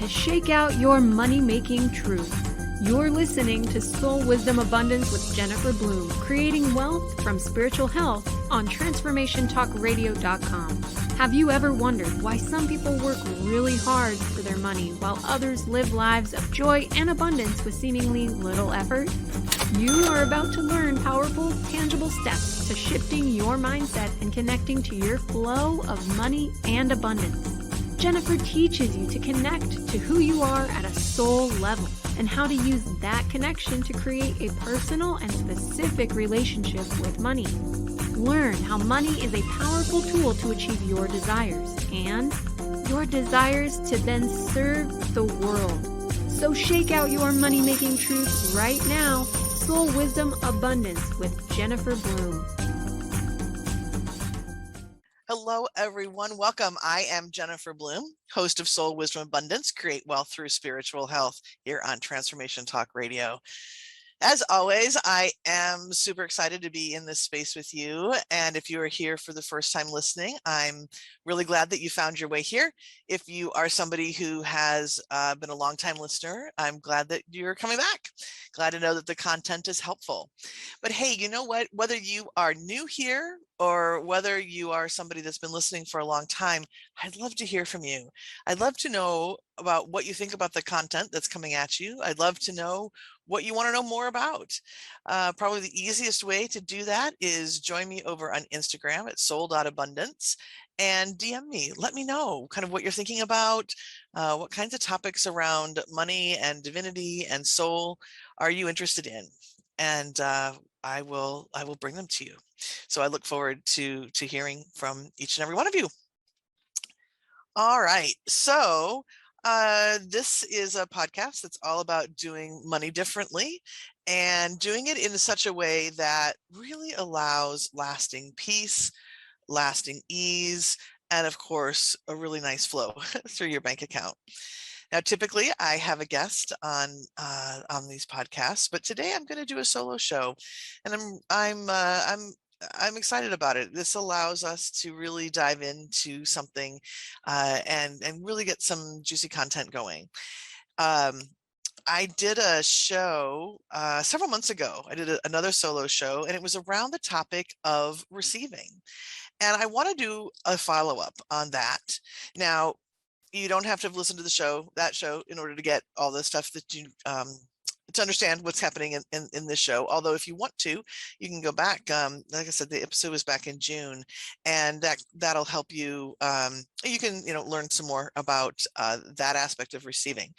to shake out your money-making truth. You're listening to Soul Wisdom Abundance with Jennifer Bloom, creating wealth from spiritual health on TransformationTalkRadio.com. Have you ever wondered why some people work really hard for their money while others live lives of joy and abundance with seemingly little effort? You are about to learn powerful, tangible steps to shifting your mindset and connecting to your flow of money and abundance. Jennifer teaches you to connect to who you are at a soul level and how to use that connection to create a personal and specific relationship with money. Learn how money is a powerful tool to achieve your desires and your desires to then serve the world. So shake out your money-making truth right now. Soul Wisdom Abundance with Jennifer Bloom. Hello, everyone. Welcome. I am Jennifer Bloom, host of Soul Wisdom Abundance, Create Wealth Through Spiritual Health here on Transformation Talk Radio. As always, I am super excited to be in this space with you. And if you are here for the first time listening, I'm really glad that you found your way here. If you are somebody who has been a longtime listener, I'm glad that you're coming back. Glad to know that the content is helpful. But hey, you know what? Whether you are new here or whether you are somebody that's been listening for a long time, I'd love to hear from you. I'd love to know about what you think about the content that's coming at you. I'd love to know what you want to know more about. Probably the easiest way to do that is join me over on Instagram at soul.abundance and DM me. Let me know kind of what you're thinking about, what kinds of topics around money and divinity and soul are you interested in? And I will bring them to you. So I look forward to hearing from each and every one of you. All right. So this is a podcast that's all about doing money differently and doing it in such a way that really allows lasting peace, lasting ease, and of course, a really nice flow through your bank account. Now, typically, I have a guest on these podcasts, but today I'm going to do a solo show, and I'm excited about it. This allows us to really dive into something and really get some juicy content going. I did a show several months ago. I did another solo show, and it was around the topic of receiving. And I want to do a follow-up on that. Now, you don't have to have listened to that show in order to get all the stuff that you to understand what's happening in this show. Although if you want to, you can go back. Like I said, the episode was back in June, and that'll help you. You can learn some more about that aspect of receiving.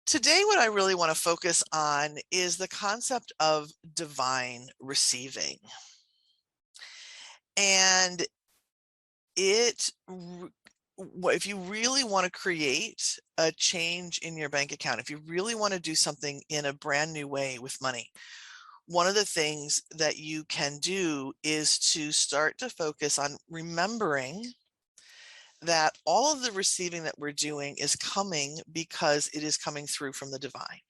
Today, what I really want to focus on is the concept of divine receiving. And if you really want to create a change in your bank account, if you really want to do something in a brand new way with money, one of the things that you can do is to start to focus on remembering that all of the receiving that we're doing is coming because it is coming through from the divine.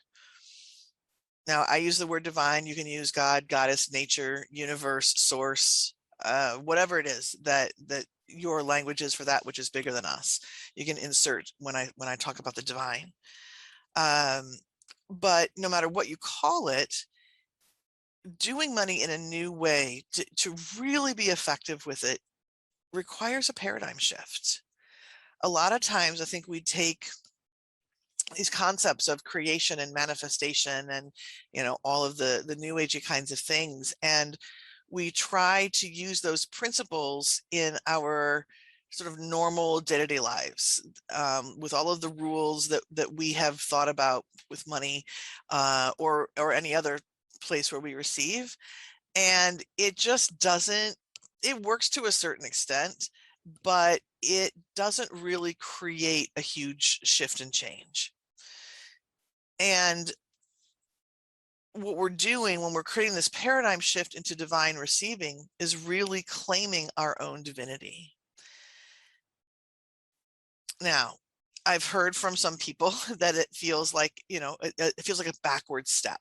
Now, I use the word divine. You can use God, goddess, nature, universe, source, whatever it is that your language is for that which is bigger than us. You can insert when I talk about the divine. But no matter what you call it, doing money in a new way to really be effective with it requires a paradigm shift. A lot of times I think we take these concepts of creation and manifestation and all of the new agey kinds of things, and we try to use those principles in our sort of normal day-to-day lives with all of the rules that we have thought about with money or any other place where we receive. And it just doesn't, it works to a certain extent, but it doesn't really create a huge shift and change. And what we're doing when we're creating this paradigm shift into divine receiving is really claiming our own divinity. Now, I've heard from some people that it feels like, it feels like a backward step.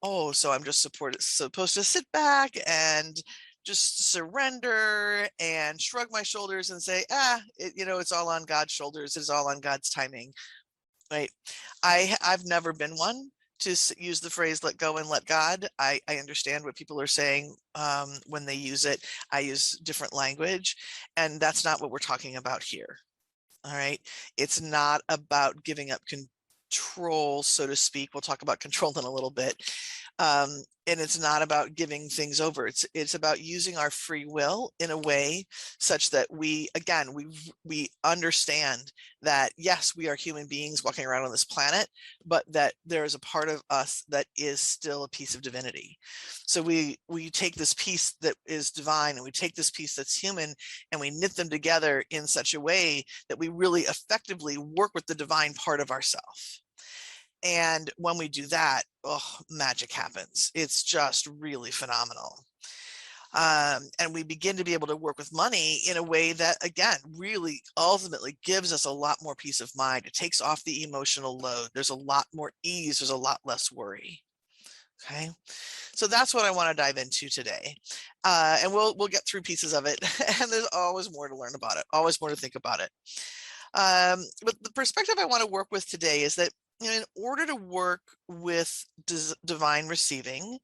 Oh, so I'm just supposed to sit back and just surrender and shrug my shoulders and say, it's all on God's shoulders. It's all on God's timing, right? I've never been one to use the phrase "let go and let God." I understand what people are saying when they use it. I use different language, and that's not what we're talking about here. All right. It's not about giving up control, so to speak. We'll talk about control in a little bit. And it's not about giving things over. It's about using our free will in a way such that we understand that, yes, we are human beings walking around on this planet, but that there is a part of us that is still a piece of divinity. So we take this piece that is divine and we take this piece that's human and we knit them together in such a way that we really effectively work with the divine part of ourselves. And when we do that, magic happens. It's just really phenomenal. And we begin to be able to work with money in a way that, again, really ultimately gives us a lot more peace of mind. It takes off the emotional load. There's a lot more ease. There's a lot less worry. Okay. So that's what I want to dive into today. And we'll get through pieces of it. And there's always more to learn about it, always more to think about it. But the perspective I want to work with today is that in order to work with divine receiving,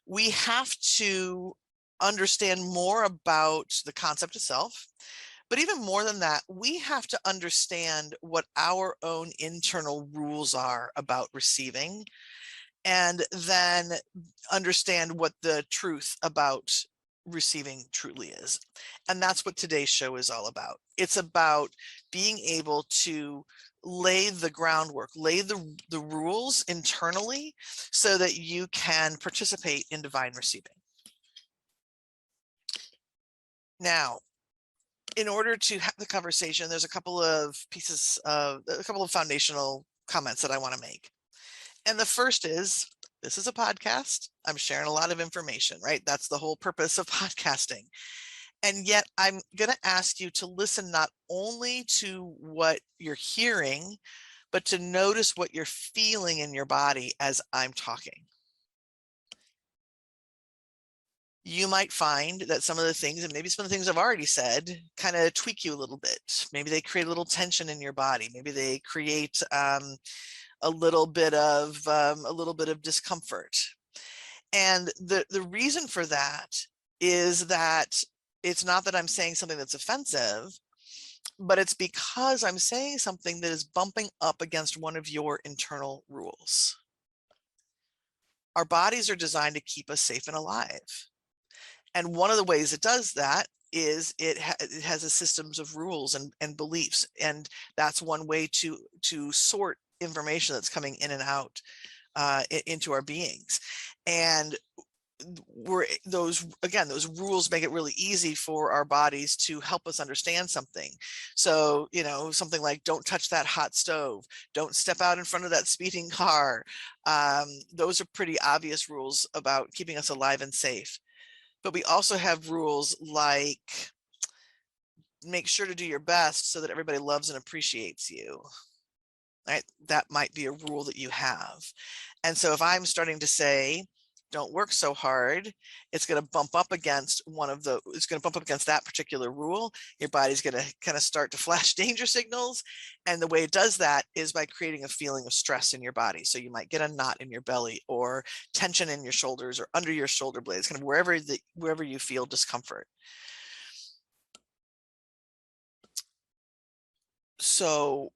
we have to understand more about the concept itself. But even more than that, we have to understand what our own internal rules are about receiving, and then understand what the truth about receiving truly is. And that's what today's show is all about. It's about being able to lay the groundwork, lay the rules internally so that you can participate in divine receiving. Now, in order to have the conversation, there's a couple of foundational comments that I want to make. And the first is, this is a podcast. I'm sharing a lot of information, right? That's the whole purpose of podcasting. And yet I'm going to ask you to listen not only to what you're hearing, but to notice what you're feeling in your body as I'm talking. You might find that some of the things, and maybe some of the things I've already said, kind of tweak you a little bit. Maybe they create a little tension in your body. Maybe they create a little bit of discomfort. And the reason for that is that it's not that I'm saying something that's offensive, but it's because I'm saying something that is bumping up against one of your internal rules. Our bodies are designed to keep us safe and alive. And one of the ways it does that is it has a systems of rules and beliefs. And that's one way to sort information that's coming in and out into our beings. And those rules make it really easy for our bodies to help us understand something. So, something like, don't touch that hot stove, don't step out in front of that speeding car. Those are pretty obvious rules about keeping us alive and safe. But we also have rules like, make sure to do your best so that everybody loves and appreciates you. Right? That might be a rule that you have. And so if I'm starting to say, don't work so hard, it's going to bump up against that particular rule. Your body's going to kind of start to flash danger signals. And the way it does that is by creating a feeling of stress in your body. So you might get a knot in your belly or tension in your shoulders or under your shoulder blades, kind of wherever you feel discomfort. So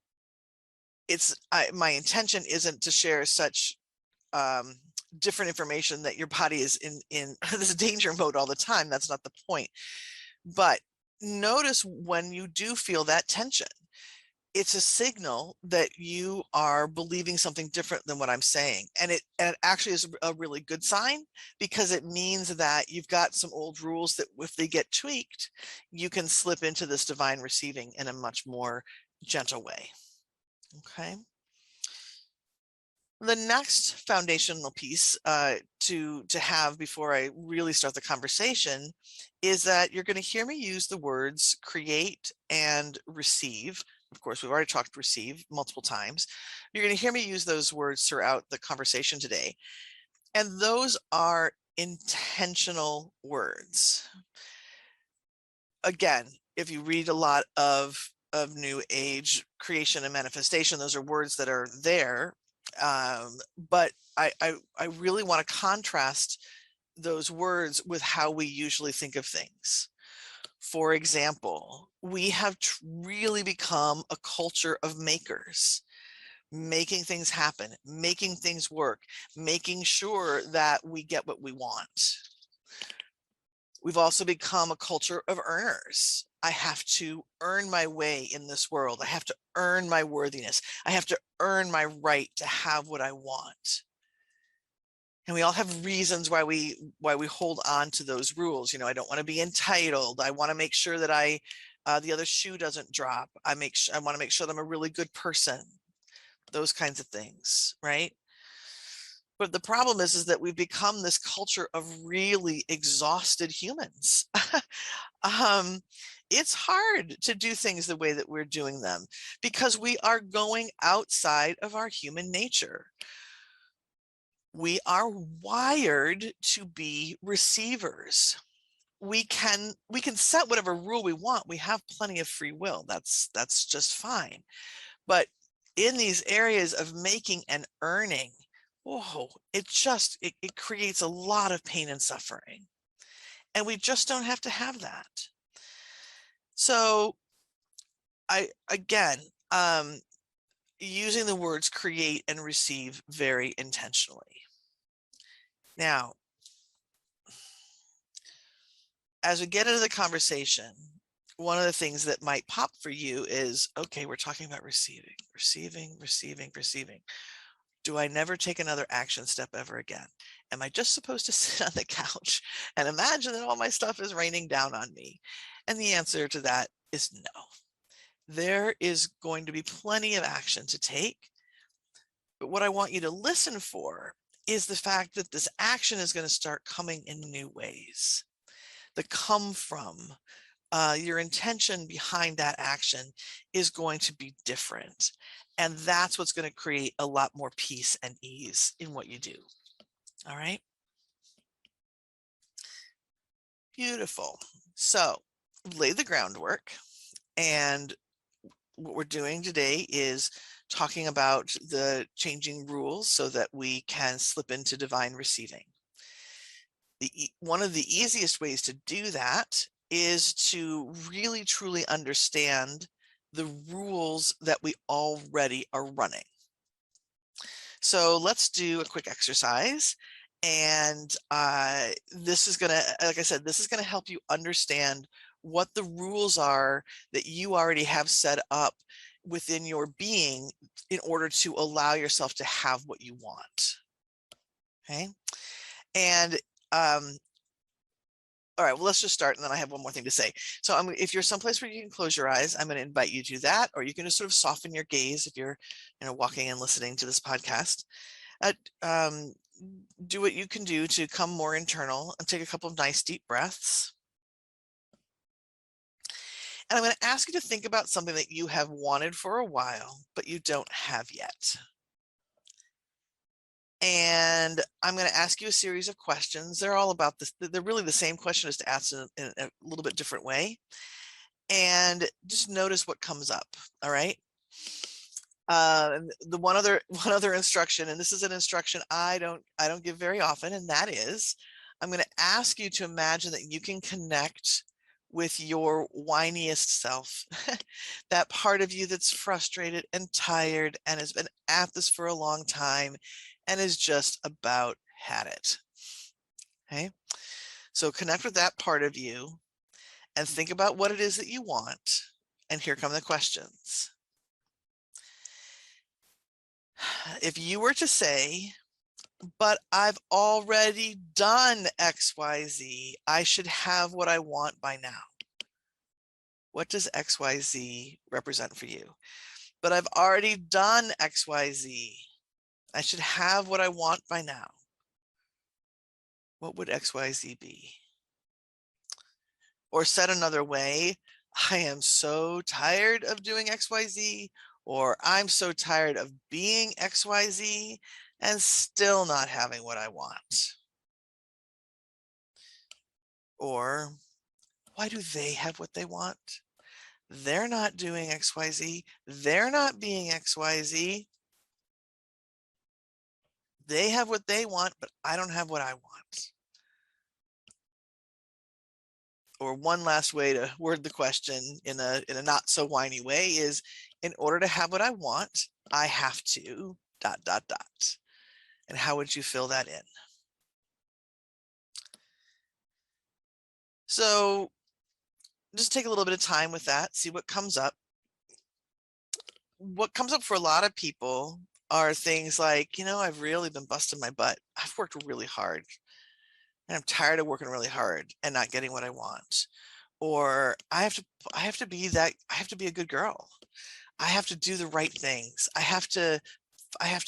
my intention isn't to share such different information that your body is in this danger mode all the time. That's not the point. But notice when you do feel that tension, it's a signal that you are believing something different than what I'm saying. And it actually is a really good sign, because it means that you've got some old rules that if they get tweaked, you can slip into this divine receiving in a much more gentle way. Okay. The next foundational piece to have before I really start the conversation is that you're going to hear me use the words create and receive. Of course, we've already talked receive multiple times. You're going to hear me use those words throughout the conversation today. And those are intentional words. Again, if you read a lot of New Age creation and manifestation, those are words that are there. But I really want to contrast those words with how we usually think of things. For example, we have really become a culture of makers, making things happen, making things work, making sure that we get what we want. We've also become a culture of earners. I have to earn my way in this world. I have to earn my worthiness. I have to earn my right to have what I want. And we all have reasons why we hold on to those rules. I don't want to be entitled. I want to make sure that the other shoe doesn't drop. I want to make sure that I'm a really good person. Those kinds of things, right? But the problem is that we've become this culture of really exhausted humans. It's hard to do things the way that we're doing them because we are going outside of our human nature. We are wired to be receivers. We can set whatever rule we want. We have plenty of free will. That's just fine. But in these areas of making and earning, whoa, it creates a lot of pain and suffering. And we just don't have to have that. So using the words create and receive very intentionally. Now, as we get into the conversation, one of the things that might pop for you is, okay, we're talking about receiving. Do I never take another action step ever again? Am I just supposed to sit on the couch and imagine that all my stuff is raining down on me? And the answer to that is no. There is going to be plenty of action to take. But what I want you to listen for is the fact that this action is going to start coming in new ways. The come from, your intention behind that action is going to be different. And that's what's going to create a lot more peace and ease in what you do. All right. Beautiful. So lay the groundwork. And what we're doing today is talking about the changing rules so that we can slip into divine receiving. One of the easiest ways to do that is to really truly understand the rules that we already are running. So let's do a quick exercise. And this is going to, like I said, this is going to help you understand what the rules are that you already have set up within your being in order to allow yourself to have what you want. Okay. And all right, well, let's just start, and then I have one more thing to say. So if you're someplace where you can close your eyes, I'm going to invite you to do that, or you can just sort of soften your gaze if you're walking and listening to this podcast. Do what you can do to come more internal and take a couple of nice deep breaths. And I'm going to ask you to think about something that you have wanted for a while, but you don't have yet. And I'm going to ask you a series of questions. They're all about this. They're really the same question, as to ask in a little bit different way. And just notice what comes up. All right. The one other instruction, and this is an instruction I don't give very often, and that is, I'm going to ask you to imagine that you can connect with your whiniest self, that part of you that's frustrated and tired and has been at this for a long time and is just about had it. Okay, so connect with that part of you and think about what it is that you want. And here come the questions. If you were to say, but I've already done XYZ, I should have what I want by now. What does XYZ represent for you? But I've already done XYZ. I should have what I want by now. What would XYZ be? Or said another way, I am so tired of doing XYZ, or I'm so tired of being XYZ and still not having what I want. Or why do they have what they want? They're not doing XYZ. They're not being XYZ. They have what they want, but I don't have what I want. Or one last way to word the question in a not so whiny way is, in order to have what I want, I have to ... And how would you fill that in? So just take a little bit of time with that, see what comes up. What comes up for a lot of people are things like, I've really been busting my butt. I've worked really hard and I'm tired of working really hard and not getting what I want. Or I have to be a good girl. I have to do the right things. I have to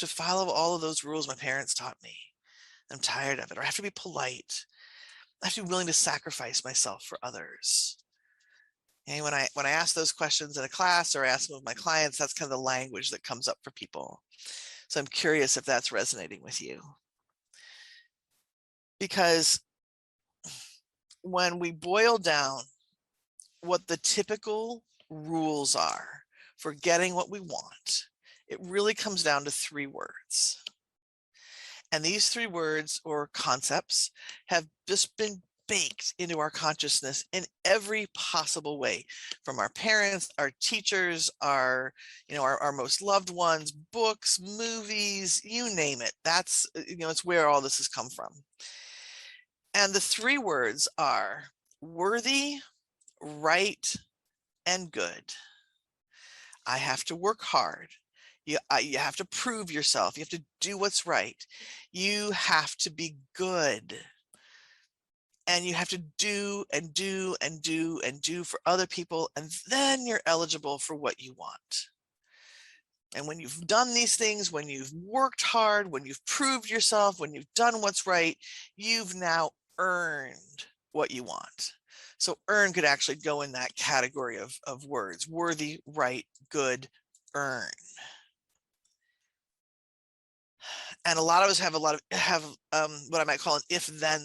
follow all of those rules my parents taught me. I'm tired of it. Or I have to be polite. I have to be willing to sacrifice myself for others. And when I ask those questions in a class or I ask them with my clients, that's kind of the language that comes up for people. So I'm curious if that's resonating with you. Because when we boil down what the typical rules are for getting what we want, it really comes down to 3 words. And these 3 words or concepts have just been baked into our consciousness in every possible way, from our parents, our teachers, our most loved ones, books, movies, you name it. That's, it's where all this has come from. And the 3 words are worthy, right, and good. I have to work hard. You have to prove yourself. You have to do what's right. You have to be good. And you have to do and do and do and do for other people. And then you're eligible for what you want. And when you've done these things, when you've worked hard, when you've proved yourself, when you've done what's right, you've now earned what you want. So earn could actually go in that category of words: worthy, right, good, earn. And a lot of us have what I might call an if-then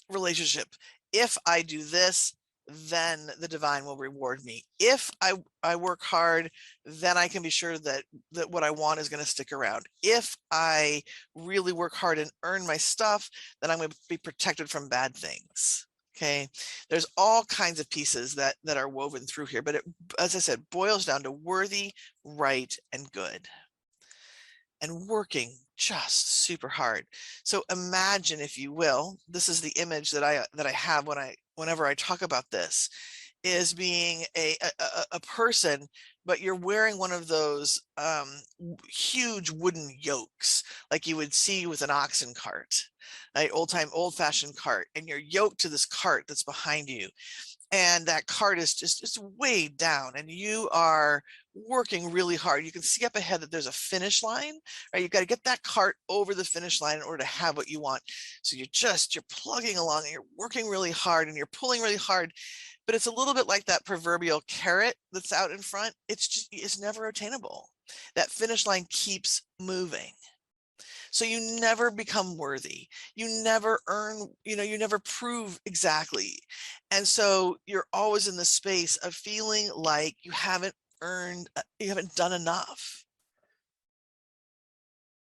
relationship. If I do this, then the divine will reward me. If I work hard, then I can be sure that what I want is going to stick around. If I really work hard and earn my stuff, then I'm going to be protected from bad things. Okay, there's all kinds of pieces that are woven through here, but it, as I said, boils down to worthy, right, and good. And working just super hard. So imagine, if you will, this is the image that I have whenever I talk about this, is being a person, but you're wearing one of those huge wooden yokes like you would see with an oxen cart, an old-fashioned cart, and you're yoked to this cart that's behind you. And that cart is just weighed down and you are working really hard. You can see up ahead that there's a finish line, right? You've got to get that cart over the finish line in order to have what you want. So you're plugging along and you're working really hard and you're pulling really hard, but it's a little bit like that proverbial carrot that's out in front. It's never attainable. That finish line keeps moving. So you never become worthy. You never earn, you never prove exactly. And so you're always in the space of feeling like you haven't done enough.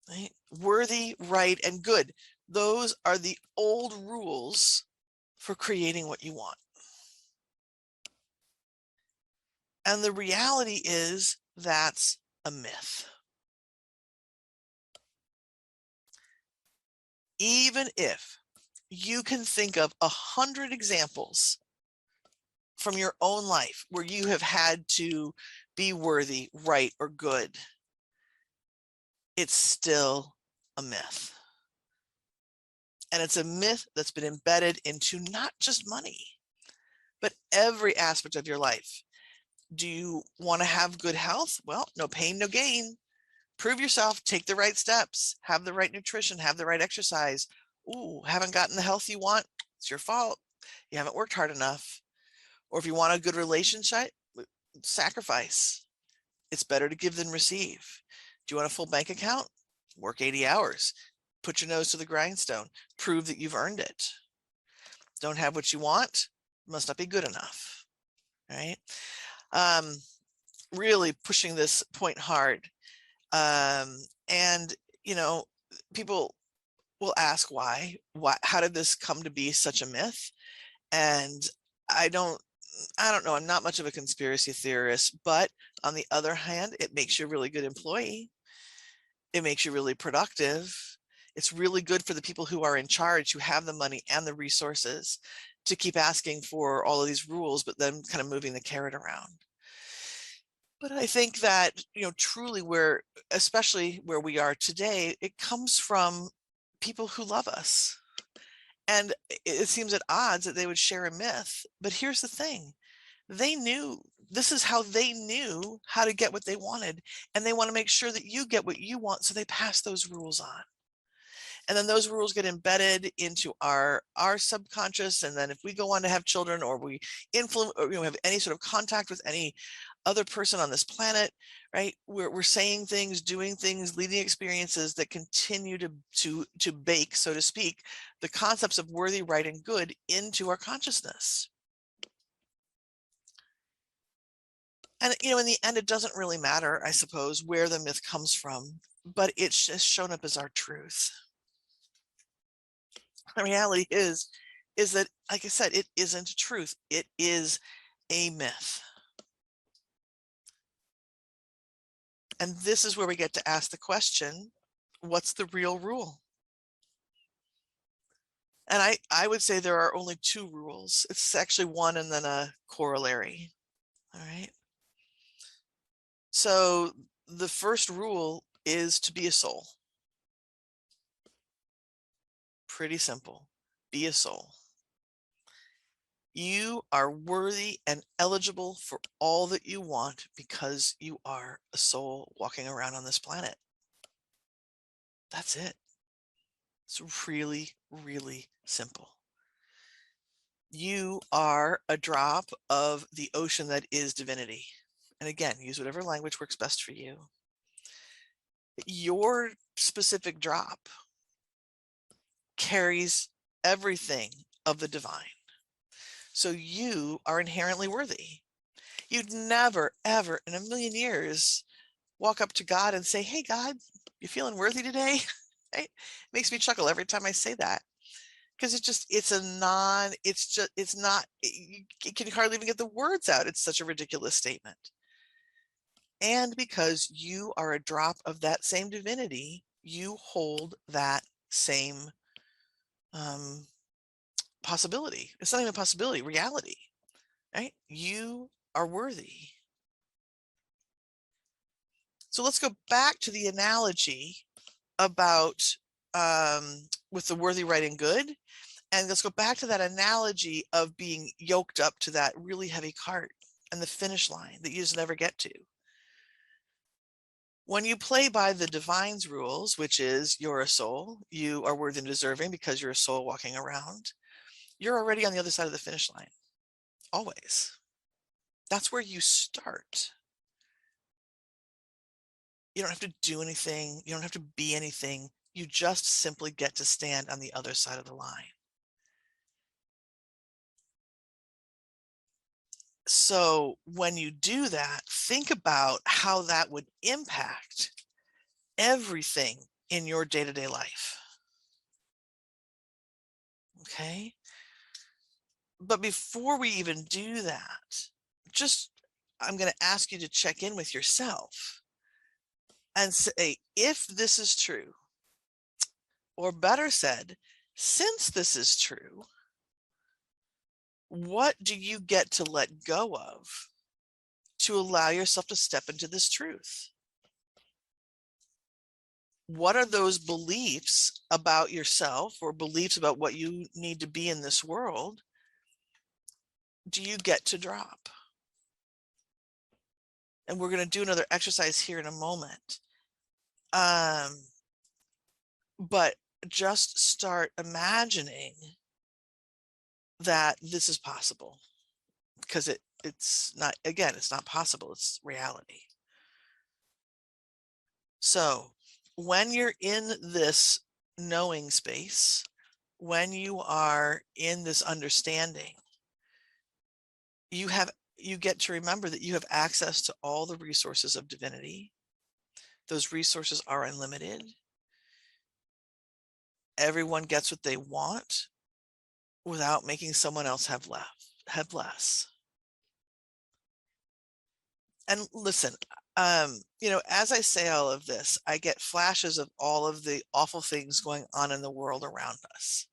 Right? Worthy, right, and good. Those are the old rules for creating what you want. And the reality is that's a myth. Even if you can think of 100 examples from your own life where you have had to be worthy, right, or good, it's still a myth. And it's a myth that's been embedded into not just money, but every aspect of your life. Do you want to have good health? Well, no pain, no gain. Prove yourself, take the right steps, have the right nutrition, have the right exercise. Ooh, haven't gotten the health you want? It's your fault. You haven't worked hard enough. Or if you want a good relationship, sacrifice. It's better to give than receive. Do you want a full bank account? Work 80 hours. Put your nose to the grindstone. Prove that you've earned it. Don't have what you want, must not be good enough, right? Um, really pushing this point hard. And, you know, people will ask why, how did this come to be such a myth? And I don't know. I'm not much of a conspiracy theorist, but on the other hand, it makes you a really good employee. It makes you really productive. It's really good for the people who are in charge, who have the money and the resources to keep asking for all of these rules, but then kind of moving the carrot around. But I think that, you know, truly especially where we are today, it comes from people who love us. And it seems at odds that they would share a myth. But here's the thing. This is how they knew how to get what they wanted. And they want to make sure that you get what you want. So they pass those rules on. And then those rules get embedded into our subconscious. And then if we go on to have children, or we influence, or, you know, have any sort of contact with any other person on this planet, right? We're saying things, doing things, leading experiences that continue to bake, so to speak, the concepts of worthy, right, and good into our consciousness. And, you know, in the end, it doesn't really matter, I suppose, where the myth comes from, but it's just shown up as our truth. The reality is that, like I said, it isn't truth. It is a myth. And this is where we get to ask the question, what's the real rule? And I would say there are only two rules. It's actually one and then a corollary. All right. So the first rule is to be a soul. Pretty simple. Be a soul. You are worthy and eligible for all that you want because you are a soul walking around on this planet. That's it. It's really, really simple. You are a drop of the ocean that is divinity. And again, use whatever language works best for you. Your specific drop carries everything of the divine. So you are inherently worthy. You'd never, ever in a million years walk up to God and say, hey, God, you feeling worthy today? Right? It makes me chuckle every time I say that. Because you can hardly even get the words out. It's such a ridiculous statement. And because you are a drop of that same divinity, you hold that same possibility. It's not even a possibility, reality, right? You are worthy. So let's go back to the analogy about with the worthy, right, and good. And let's go back to that analogy of being yoked up to that really heavy cart and the finish line that you just never get to. When you play by the divine's rules, which is you're a soul, you are worthy and deserving because you're a soul walking around, you're already on the other side of the finish line. Always. That's where you start. You don't have to do anything. You don't have to be anything. You just simply get to stand on the other side of the line. So when you do that, think about how that would impact everything in your day-to-day life. Okay? But before we even do that, I'm going to ask you to check in with yourself and say, if this is true, or better said, since this is true, what do you get to let go of to allow yourself to step into this truth? What are those beliefs about yourself or beliefs about what you need to be in this world do you get to drop? And we're going to do another exercise here in a moment. But just start imagining that this is possible, because it's not, again, it's not possible, it's reality. So when you're in this knowing space, when you are in this understanding, you get to remember that you have access to all the resources of divinity. Those resources are unlimited. Everyone gets what they want without making someone else have less. And listen, as I say all of this, I get flashes of all of the awful things going on in the world around us.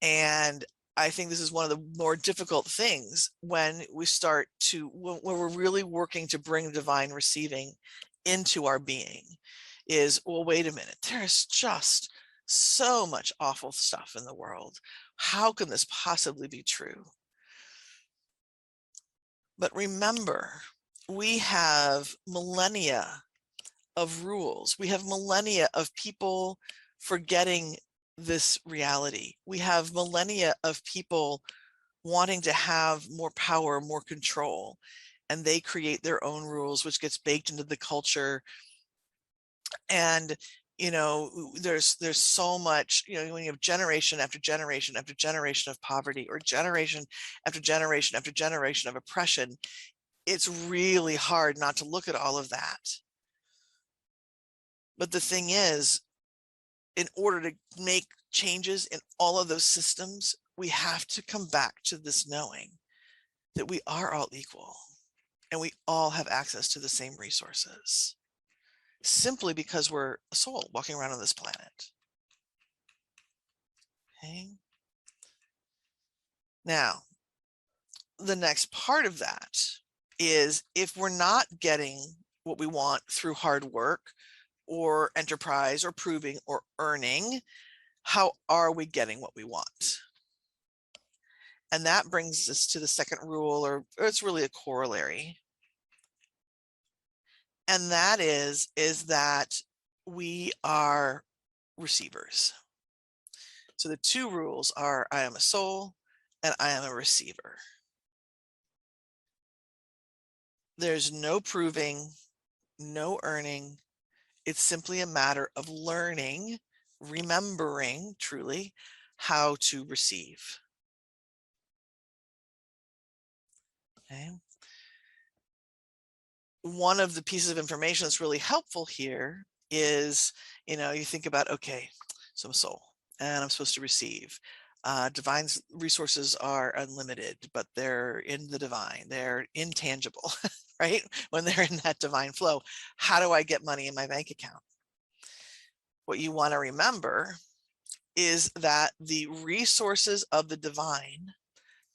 And I think this is one of the more difficult things when when we're really working to bring divine receiving into our being is, well, wait a minute, there's just so much awful stuff in the world. How can this possibly be true? But remember, we have millennia of rules. We have millennia of people forgetting this reality. We have millennia of people wanting to have more power, more control, and they create their own rules, which gets baked into the culture. And there's so much, when you have generation after generation after generation of poverty, or generation after generation after generation of oppression, it's really hard not to look at all of that. But the thing is, in order to make changes in all of those systems, we have to come back to this knowing that we are all equal and we all have access to the same resources, simply because we're a soul walking around on this planet. Okay. Now, the next part of that is, if we're not getting what we want through hard work or enterprise or proving or earning, how are we getting what we want? And that brings us to the second rule, or it's really a corollary. And that is that we are receivers. So the two rules are, I am a soul and I am a receiver. There's no proving, no earning. It's simply a matter of learning, remembering truly how to receive. Okay. One of the pieces of information that's really helpful here is, you think about, okay, so I'm a soul and I'm supposed to receive. Divine resources are unlimited, but they're in the divine, they're intangible, right? When they're in that divine flow, how do I get money in my bank account? What you want to remember is that the resources of the divine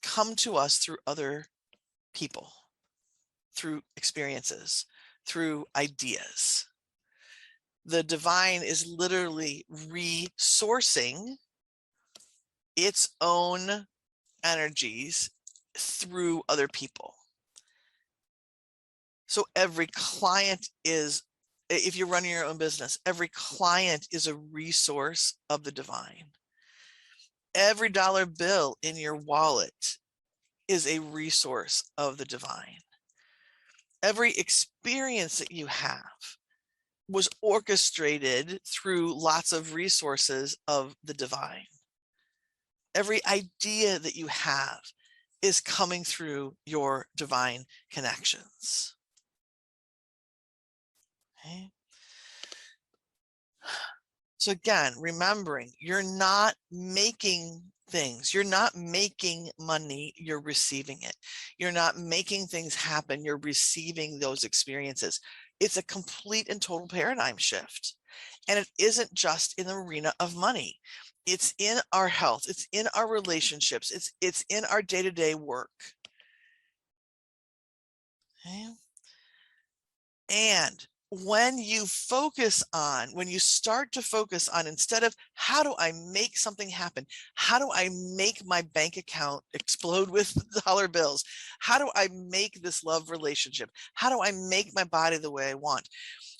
come to us through other people, through experiences, through ideas. The divine is literally resourcing its own energies through other people. So every client is, if you're running your own business, every client is a resource of the divine. Every dollar bill in your wallet is a resource of the divine. Every experience that you have was orchestrated through lots of resources of the divine. Every idea that you have is coming through your divine connections. Okay. So again, remembering, you're not making things, you're not making money, you're receiving it. You're not making things happen, you're receiving those experiences. It's a complete and total paradigm shift. And it isn't just in the arena of money. It's in our health, it's in our relationships, it's in our day-to-day work. Okay. And when you start to focus on, instead of how do I make something happen, how do I make my bank account explode with dollar bills, how do I make this love relationship, how do I make my body the way I want,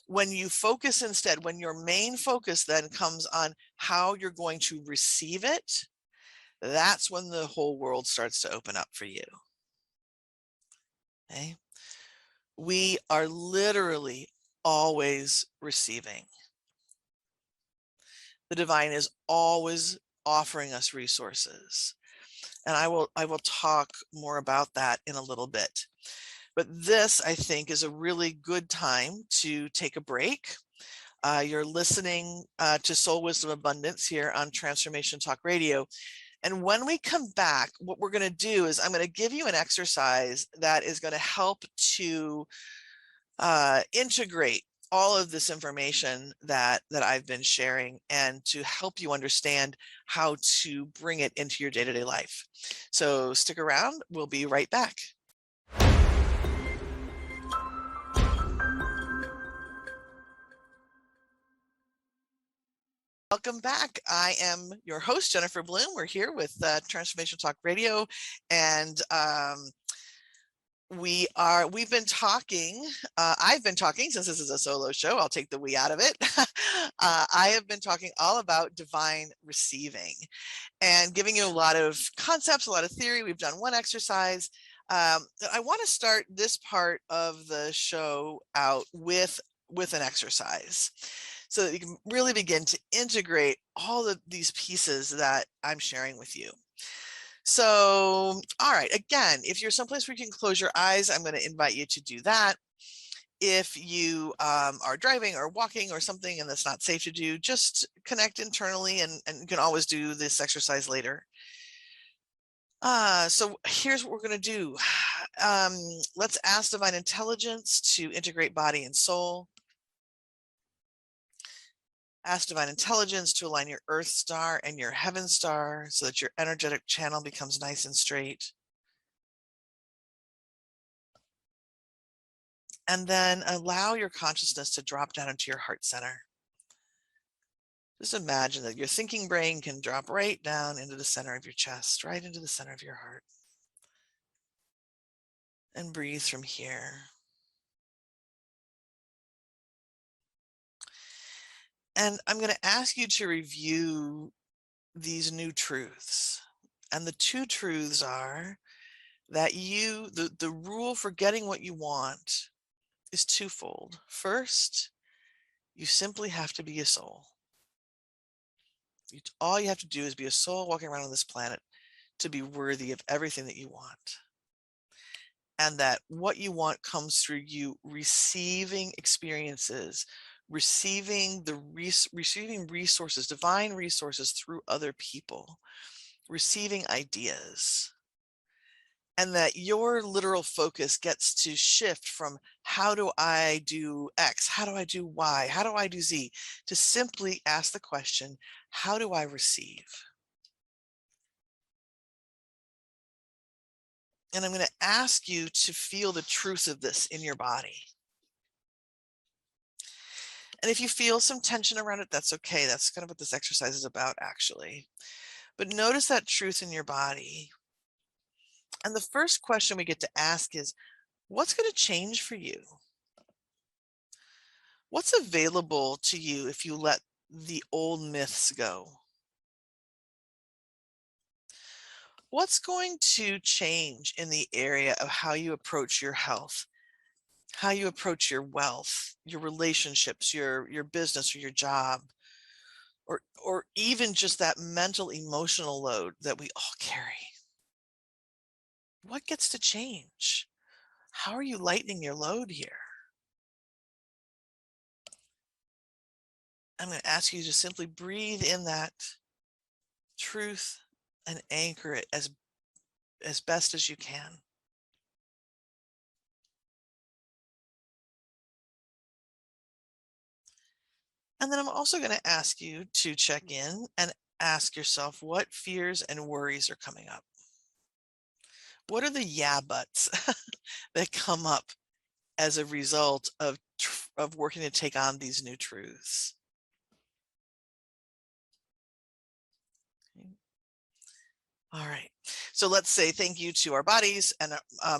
when you focus instead, when your main focus then comes on how you're going to receive it, that's when the whole world starts to open up for you. Okay. We are literally always receiving. The divine is always offering us resources. And I will talk more about that in a little bit. But this, I think, is a really good time to take a break. You're listening to Soul Wisdom Abundance here on Transformation Talk Radio. And when we come back, what we're going to do is I'm going to give you an exercise that is going to help to integrate all of this information that I've been sharing and to help you understand how to bring it into your day-to-day life. So stick around. We'll be right back. Welcome back. I am your host, Jennifer Bloom. We're here with Transformation Talk Radio, and we've been talking. I've been talking, since this is a solo show, I'll take the we out of it. I have been talking all about divine receiving and giving you a lot of concepts, a lot of theory. We've done one exercise. I want to start this part of the show out with an exercise, so that you can really begin to integrate all of these pieces that I'm sharing with you. So, all right, again, if you're someplace where you can close your eyes, I'm going to invite you to do that. If you are driving or walking or something and that's not safe to do, just connect internally, and you can always do this exercise later. So here's what we're going to do. Let's ask Divine Intelligence to integrate body and soul. Ask Divine Intelligence to align your Earth star and your Heaven star so that your energetic channel becomes nice and straight. And then allow your consciousness to drop down into your heart center. Just imagine that your thinking brain can drop right down into the center of your chest, right into the center of your heart. And breathe from here. And I'm going to ask you to review these new truths. And the two truths are that the rule for getting what you want is twofold. First, you simply have to be a soul. All you have to do is be a soul walking around on this planet to be worthy of everything that you want. And that what you want comes through you receiving experiences, receiving resources, divine resources through other people, receiving ideas. And that your literal focus gets to shift from how do I do X, how do I do Y, how do I do Z, to simply ask the question, how do I receive? And I'm going to ask you to feel the truth of this in your body. And if you feel some tension around it, that's okay. That's kind of what this exercise is about, actually. But notice that truth in your body. And the first question we get to ask is, what's going to change for you? What's available to you if you let the old myths go? What's going to change in the area of how you approach your health, how you approach your wealth, your relationships, your business or your job, or even just that mental, emotional load that we all carry? What gets to change? How are you lightening your load here? I'm going to ask you to simply breathe in that truth and anchor it as best as you can. And then I'm also going to ask you to check in and ask yourself what fears and worries are coming up. What are the yeah buts that come up as a result of working to take on these new truths? All right. So let's say thank you to our bodies and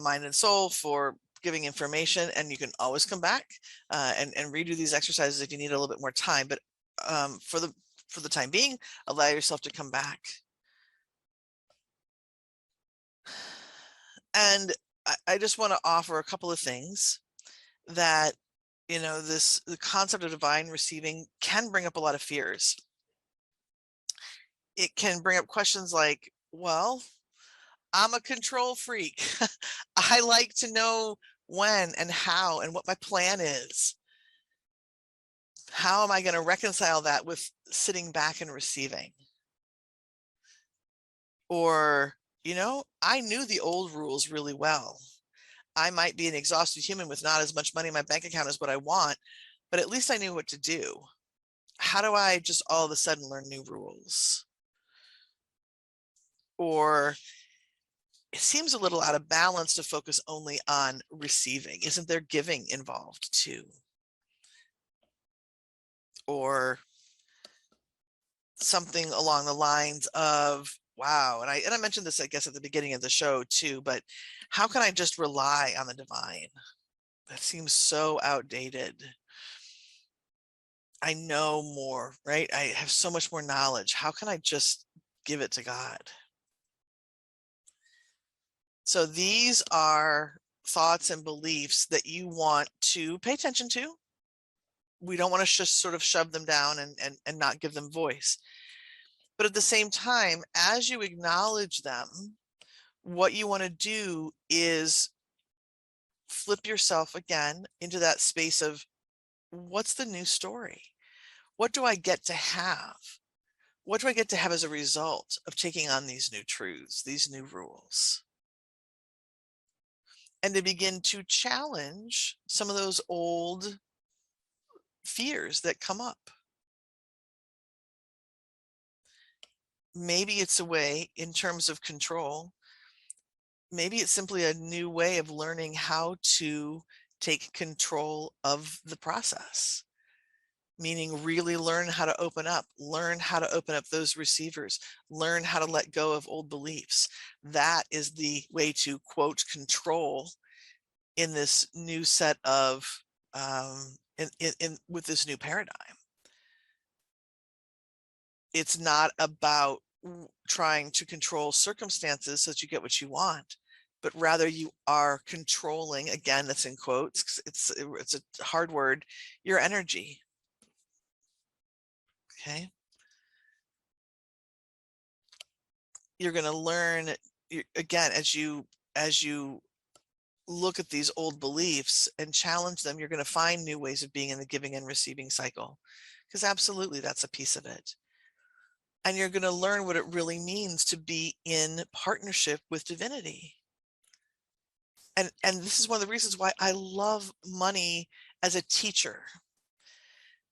mind and soul for giving information, and you can always come back and redo these exercises if you need a little bit more time. But for the time being, allow yourself to come back. And I just want to offer a couple of things that, the concept of divine receiving can bring up a lot of fears. it can bring up questions like, well, I'm a control freak. I like to know when and how and what my plan is. How am I going to reconcile that with sitting back and receiving? Or, I knew the old rules really well. I might be an exhausted human with not as much money in my bank account as what I want, but at least I knew what to do. How do I just all of a sudden learn new rules? Or it seems a little out of balance to focus only on receiving. Isn't there giving involved too? Or something along the lines of, wow, and I mentioned this, I guess, at the beginning of the show too, but how can I just rely on the divine? That seems so outdated. I know more, right? I have so much more knowledge. How can I just give it to God? So these are thoughts and beliefs that you want to pay attention to. We don't want to just sort of shove them down and not give them voice. But at the same time, as you acknowledge them, what you want to do is flip yourself again into that space of, what's the new story? What do I get to have? What do I get to have as a result of taking on these new truths, these new rules? And to begin to challenge some of those old fears that come up. Maybe it's a way in terms of control. Maybe it's simply a new way of learning how to take control of the process, meaning really learn how to open up those receivers, learn how to let go of old beliefs. That is the way to, quote, control in this new set of, with this new paradigm. It's not about trying to control circumstances so that you get what you want, but rather you are controlling, again, that's in quotes, it's a hard word, your energy. Okay. You're going to learn, again, as you look at these old beliefs and challenge them, you're going to find new ways of being in the giving and receiving cycle, because absolutely that's a piece of it. And you're going to learn what it really means to be in partnership with divinity. And this is one of the reasons why I love money as a teacher,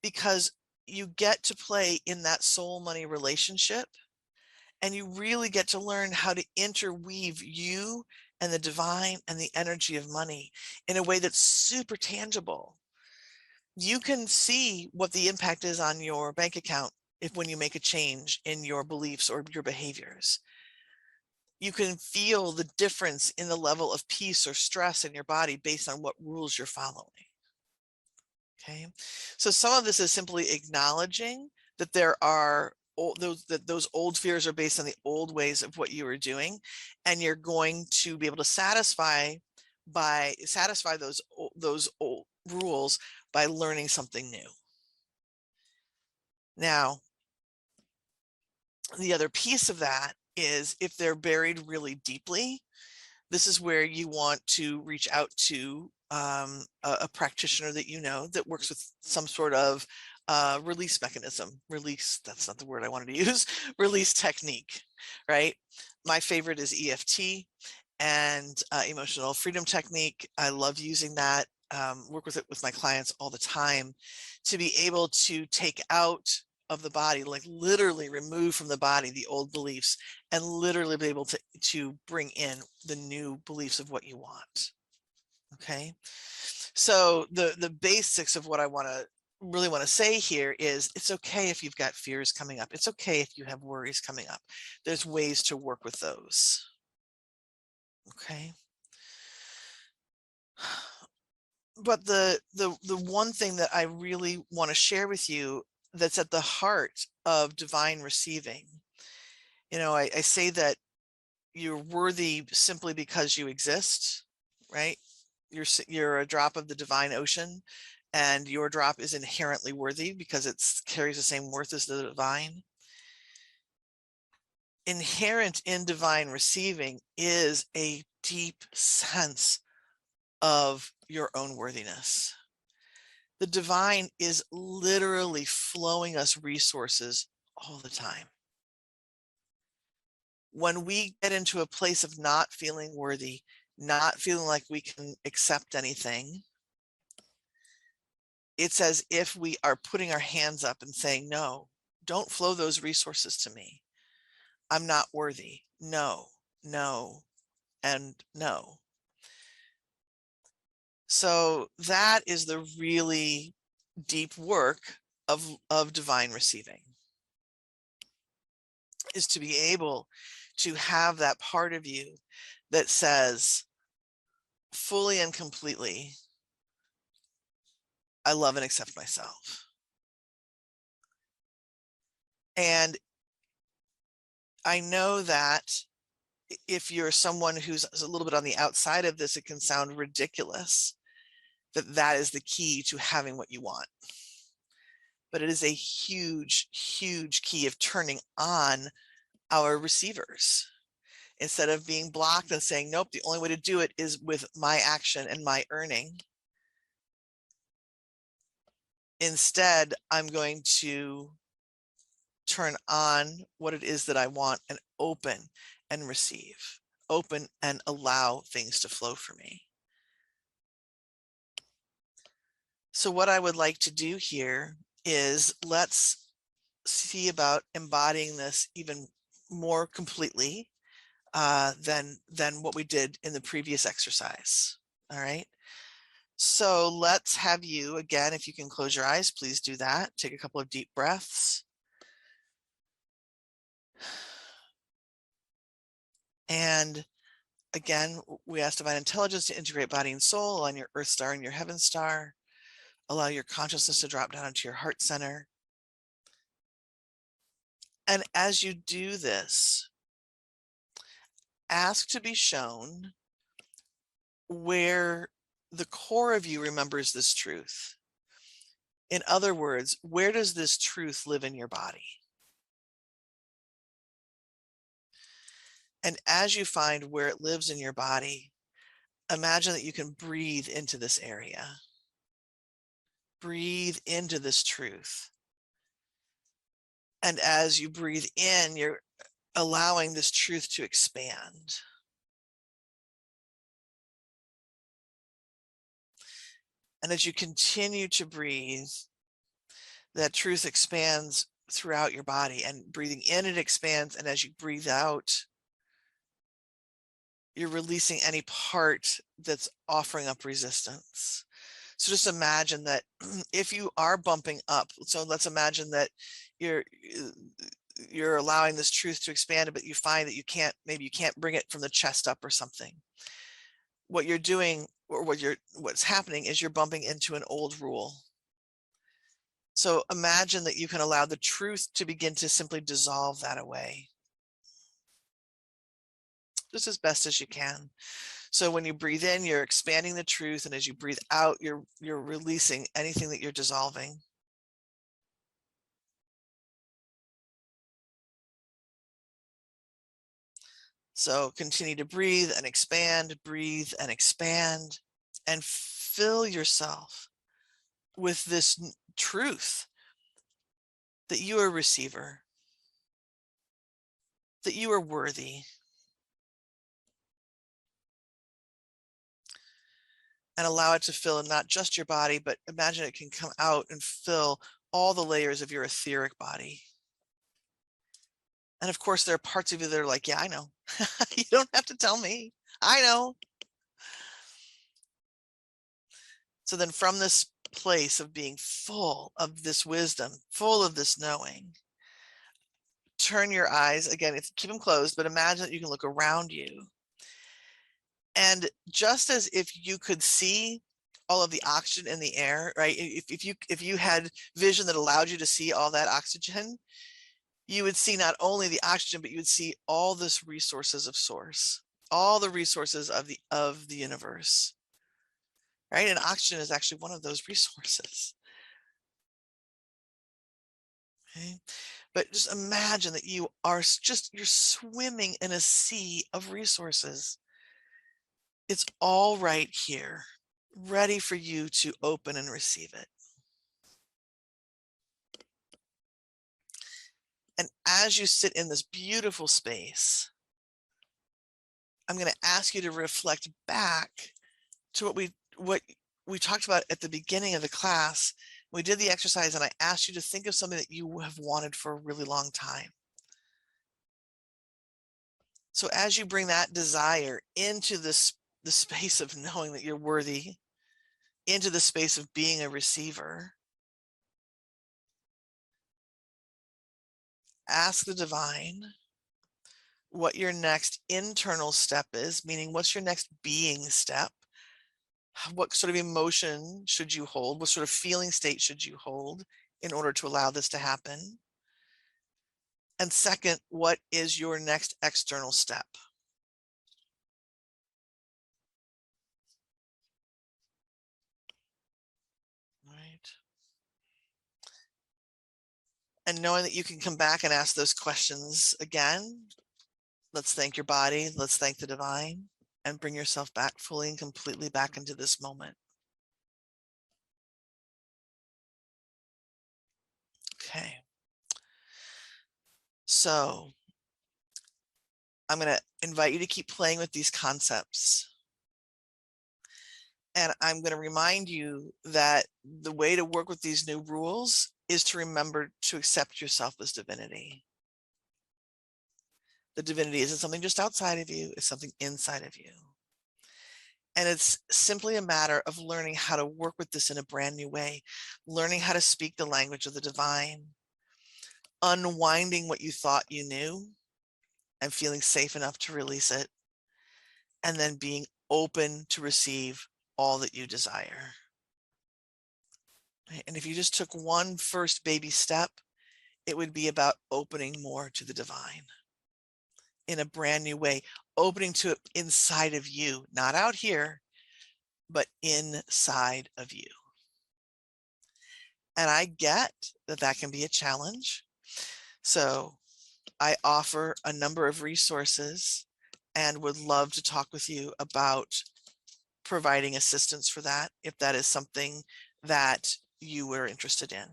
because you get to play in that soul money relationship, and you really get to learn how to interweave you and the divine and the energy of money in a way that's super tangible. You can see what the impact is on your bank account when you make a change in your beliefs or your behaviors. You can feel the difference in the level of peace or stress in your body based on what rules you're following. Okay, so some of this is simply acknowledging that there are those old fears are based on the old ways of what you were doing, and you're going to be able to satisfy those old rules by learning something new. Now, the other piece of that is, if they're buried really deeply, this is where you want to reach out to a practitioner that that works with some sort of release mechanism. Release, that's not the word I wanted to use. Release technique, right? My favorite is EFT and emotional freedom technique. I love using that. Work with it with my clients all the time, to be able to take out of the body, like literally remove from the body the old beliefs, and literally be able to bring in the new beliefs of what you want. Okay, so the basics of what I really want to say here is, it's okay if you've got fears coming up. It's okay if you have worries coming up. There's ways to work with those. Okay. But the one thing that I really want to share with you, that's at the heart of divine receiving, I say that you're worthy simply because you exist, right? You're a drop of the divine ocean, and your drop is inherently worthy because it carries the same worth as the divine. inherent in divine receiving is a deep sense of your own worthiness. The divine is literally flowing us resources all the time. When we get into a place of not feeling worthy, not feeling like we can accept anything, it's as if we are putting our hands up and saying, no, don't flow those resources to me. I'm not worthy. No, no, and no. So that is the really deep work of divine receiving, is to be able to have that part of you that says fully and completely, I love and accept myself. And I know that if you're someone who's a little bit on the outside of this, it can sound ridiculous that that is the key to having what you want. But it is a huge, huge key of turning on our receivers. Instead of being blocked and saying, nope, the only way to do it is with my action and my earning. Instead, I'm going to turn on what it is that I want and open and receive, open and allow things to flow for me. So what I would like to do here is let's see about embodying this even more completely than what we did in the previous exercise. All right. So let's have you, again, if you can close your eyes, please do that. Take a couple of deep breaths. And again, we ask divine intelligence to integrate body and soul on your earth star and your heaven star. Allow your consciousness to drop down into your heart center. And as you do this, ask to be shown where the core of you remembers this truth. In other words, where does this truth live in your body? And as you find where it lives in your body, imagine that you can breathe into this area. Breathe into this truth. And as you breathe in, you're allowing this truth to expand. And as you continue to breathe, that truth expands throughout your body, and breathing in, it expands. And as you breathe out, you're releasing any part that's offering up resistance. So just imagine that if you are bumping up, so let's imagine that you're allowing this truth to expand, but you find that maybe you can't bring it from the chest up or something. What you're doing, or what's happening, is you're bumping into an old rule. So imagine that you can allow the truth to begin to simply dissolve that away, just as best as you can. So when you breathe in, you're expanding the truth, and as you breathe out, you're releasing anything that you're dissolving. So continue to breathe and expand, and fill yourself with this truth that you are a receiver, that you are worthy. And allow it to fill not just your body, but imagine it can come out and fill all the layers of your etheric body. And of course, there are parts of you that are like, yeah, I know. You don't have to tell me. I know. So then from this place of being full of this wisdom, full of this knowing, turn your eyes, again, keep them closed, but imagine that you can look around you. And just as if you could see all of the oxygen in the air, right? If you had vision that allowed you to see all that oxygen, you would see not only the oxygen, but you would see all this resources of source, all the resources of the universe, right? And oxygen is actually one of those resources. Okay. But just imagine that you're swimming in a sea of resources. It's all right here, ready for you to open and receive it. And as you sit in this beautiful space, I'm going to ask you to reflect back to what we talked about at the beginning of the class. We did the exercise and I asked you to think of something that you have wanted for a really long time. So as you bring that desire into the space of knowing that you're worthy, into the space of being a receiver, ask the divine what your next internal step is, meaning what's your next being step? What sort of emotion should you hold? What sort of feeling state should you hold in order to allow this to happen? And second, what is your next external step? All right. And knowing that you can come back and ask those questions again, let's thank your body, let's thank the divine, and bring yourself back fully and completely back into this moment. Okay. So I'm going to invite you to keep playing with these concepts. And I'm going to remind you that the way to work with these new rules is to remember to accept yourself as divinity. The divinity isn't something just outside of you, it's something inside of you. And it's simply a matter of learning how to work with this in a brand new way, learning how to speak the language of the divine, unwinding what you thought you knew and feeling safe enough to release it, and then being open to receive all that you desire. And if you just took one first baby step, it would be about opening more to the divine in a brand new way, opening to it inside of you, not out here, but inside of you. And I get that that can be a challenge. So I offer a number of resources and would love to talk with you about providing assistance for that, if that is something that you were interested in.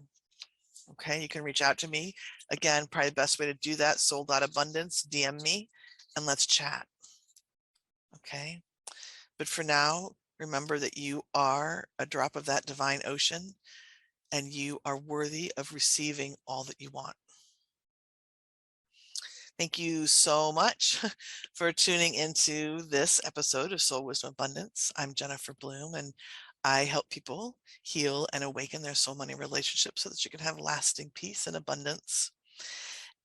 Okay, you can reach out to me. Again, probably the best way to do that, soul.abundance, DM me, and let's chat. Okay, but for now, remember that you are a drop of that divine ocean, and you are worthy of receiving all that you want. Thank you so much for tuning into this episode of Soul Wisdom Abundance. I'm Jennifer Bloom, and I help people heal and awaken their soul money relationships so that you can have lasting peace and abundance.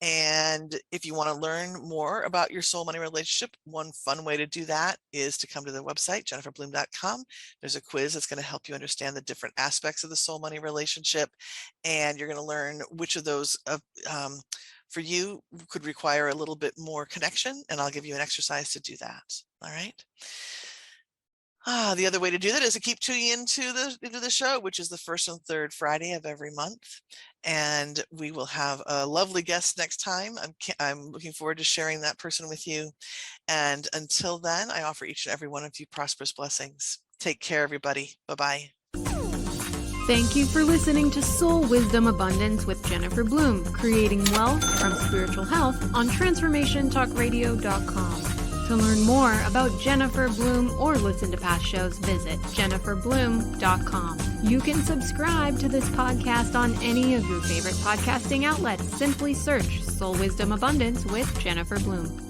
And if you want to learn more about your soul money relationship, one fun way to do that is to come to the website, jenniferbloom.com. There's a quiz that's going to help you understand the different aspects of the soul money relationship. And you're going to learn which of those for you could require a little bit more connection. And I'll give you an exercise to do that. All right. The other way to do that is to keep tuning into the show, which is the first and third Friday of every month. And we will have a lovely guest next time. I'm looking forward to sharing that person with you. And until then, I offer each and every one of you prosperous blessings. Take care, everybody. Bye-bye. Thank you for listening to Soul Wisdom Abundance with Jennifer Bloom, creating wealth from spiritual health on transformationtalkradio.com. To learn more about Jennifer Bloom or listen to past shows, visit jenniferbloom.com. You can subscribe to this podcast on any of your favorite podcasting outlets. Simply search Soul Wisdom Abundance with Jennifer Bloom.